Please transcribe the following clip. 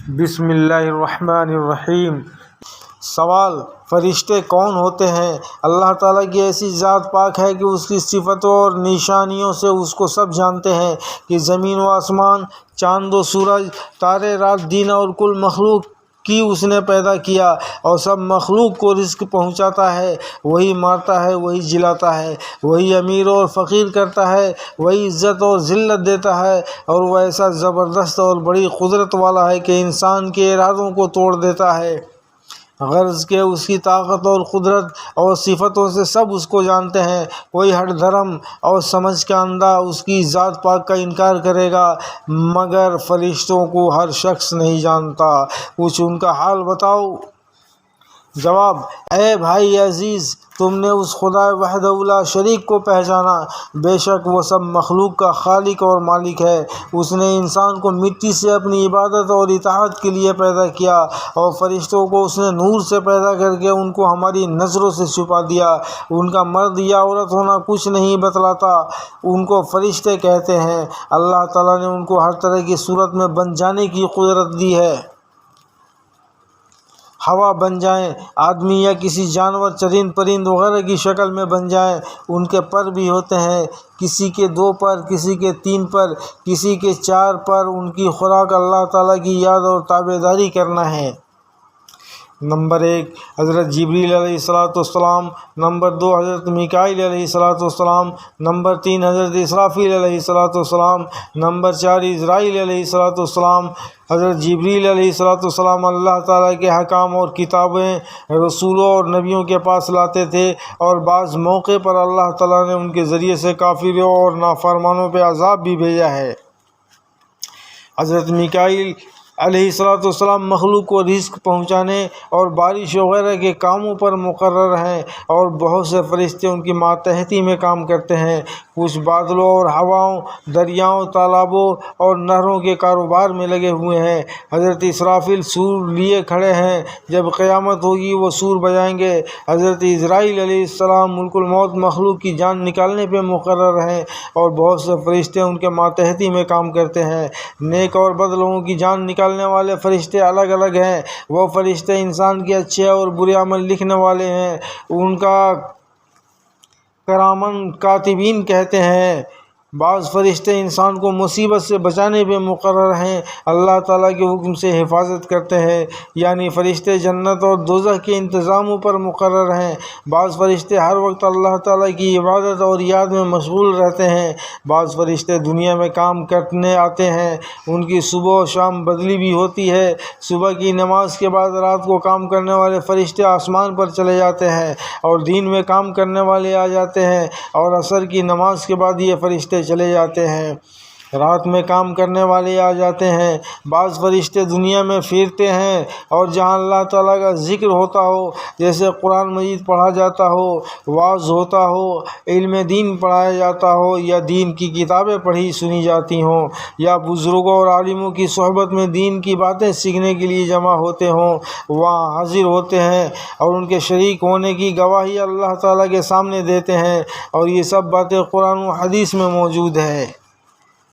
بسم اللہ الرحمن الرحیم۔ سوال: فرشتے کون ہوتے ہیں؟ اللہ تعالیٰ کی ایسی ذات پاک ہے کہ اس کی صفتوں اور نشانیوں سے اس کو سب جانتے ہیں کہ زمین و آسمان، چاند و سورج، تارے، رات، دن اور کل مخلوق کی اس نے پیدا کیا اور سب مخلوق کو رزق پہنچاتا ہے۔ وہی مارتا ہے، وہی جلاتا ہے، وہی امیر اور فقیر کرتا ہے، وہی عزت اور ذلت دیتا ہے، اور وہ ایسا زبردست اور بڑی قدرت والا ہے کہ انسان کے ارادوں کو توڑ دیتا ہے۔ غرض کہ اس کی طاقت اور قدرت اور صفتوں سے سب اس کو جانتے ہیں۔ کوئی ہٹ دھرم اور سمجھ کا اندھا اس کی ذات پاک کا انکار کرے گا، مگر فرشتوں کو ہر شخص نہیں جانتا۔ کچھ ان کا حال بتاؤ۔ جواب: اے بھائی عزیز، تم نے اس خدا وحدہ لا شریک کو پہچانا۔ بے شک وہ سب مخلوق کا خالق اور مالک ہے۔ اس نے انسان کو مٹی سے اپنی عبادت اور اطاعت کے لیے پیدا کیا، اور فرشتوں کو اس نے نور سے پیدا کر کے ان کو ہماری نظروں سے چھپا دیا۔ ان کا مرد یا عورت ہونا کچھ نہیں بتلاتا، ان کو فرشتے کہتے ہیں۔ اللہ تعالیٰ نے ان کو ہر طرح کی صورت میں بن جانے کی قدرت دی ہے۔ ہوا بن جائیں، آدمی یا کسی جانور، چرند پرند وغیرہ کی شکل میں بن جائیں۔ ان کے پر بھی ہوتے ہیں، کسی کے 2 پر، کسی کے 3 پر، کسی کے 4 پر۔ ان کی خوراک اللہ تعالیٰ کی یاد اور تابعداری کرنا ہے۔ نمبر 1 حضرت جبریل علیہ السلام، نمبر 2 حضرت میکائیل علیہ السلام، نمبر 3 حضرت اسرافیل علیہ السلام، نمبر 4 اسرائیل علیہ السلام۔ حضرت جبریل علیہ السلام اللہ تعالیٰ کے حکام اور کتابیں رسولوں اور نبیوں کے پاس لاتے تھے، اور بعض موقع پر اللہ تعالیٰ نے ان کے ذریعے سے کافروں اور نافرمانوں پہ عذاب بھی بھیجا ہے۔ حضرت میکائیل علیہ السلام مخلوق کو رزق پہنچانے اور بارش وغیرہ کے کاموں پر مقرر ہیں، اور بہت سے فرشتے ان کی ماتحتی میں کام کرتے ہیں۔ کچھ بادلوں اور ہواؤں، دریاؤں، تالابوں اور نہروں کے کاروبار میں لگے ہوئے ہیں۔ حضرت اسرافیل سور لیے کھڑے ہیں، جب قیامت ہوگی وہ سور بجائیں گے۔ حضرت اسرائیل علیہ السلام ملک الموت مخلوق کی جان نکالنے پہ مقرر ہیں، اور بہت سے فرشتے ان کے ماتحتی میں کام کرتے ہیں۔ نیک اور بد لوگوں کی جان نکالنے والے فرشتے الگ الگ ہیں۔ وہ فرشتے انسان کے اچھے اور برے عمل لکھنے والے ہیں، ان کا کرامن کاتبین کہتے ہیں۔ بعض فرشتے انسان کو مصیبت سے بچانے پہ مقرر ہیں، اللہ تعالیٰ کے حکم سے حفاظت کرتے ہیں، یعنی فرشتے جنت اور دوزخ کے انتظاموں پر مقرر ہیں۔ بعض فرشتے ہر وقت اللہ تعالیٰ کی عبادت اور یاد میں مشغول رہتے ہیں۔ بعض فرشتے دنیا میں کام کرنے آتے ہیں، ان کی صبح و شام بدلی بھی ہوتی ہے۔ صبح کی نماز کے بعد رات کو کام کرنے والے فرشتے آسمان پر چلے جاتے ہیں، اور دن میں کام کرنے والے آ جاتے ہیں، اور عصر کی نماز کے بعد یہ فرشتے چلے جاتے ہیں، رات میں کام کرنے والے آ جاتے ہیں۔ بعض فرشتے دنیا میں پھرتے ہیں، اور جہاں اللہ تعالیٰ کا ذکر ہوتا ہو، جیسے قرآن مجید پڑھا جاتا ہو، وعظ ہوتا ہو، علم دین پڑھایا جاتا ہو، یا دین کی کتابیں پڑھی سنی جاتی ہوں، یا بزرگوں اور عالموں کی صحبت میں دین کی باتیں سیکھنے کے لیے جمع ہوتے ہوں، وہاں حاضر ہوتے ہیں، اور ان کے شریک ہونے کی گواہی اللہ تعالیٰ کے سامنے دیتے ہیں، اور یہ سب باتیں قرآن و حدیث میں موجود ہے۔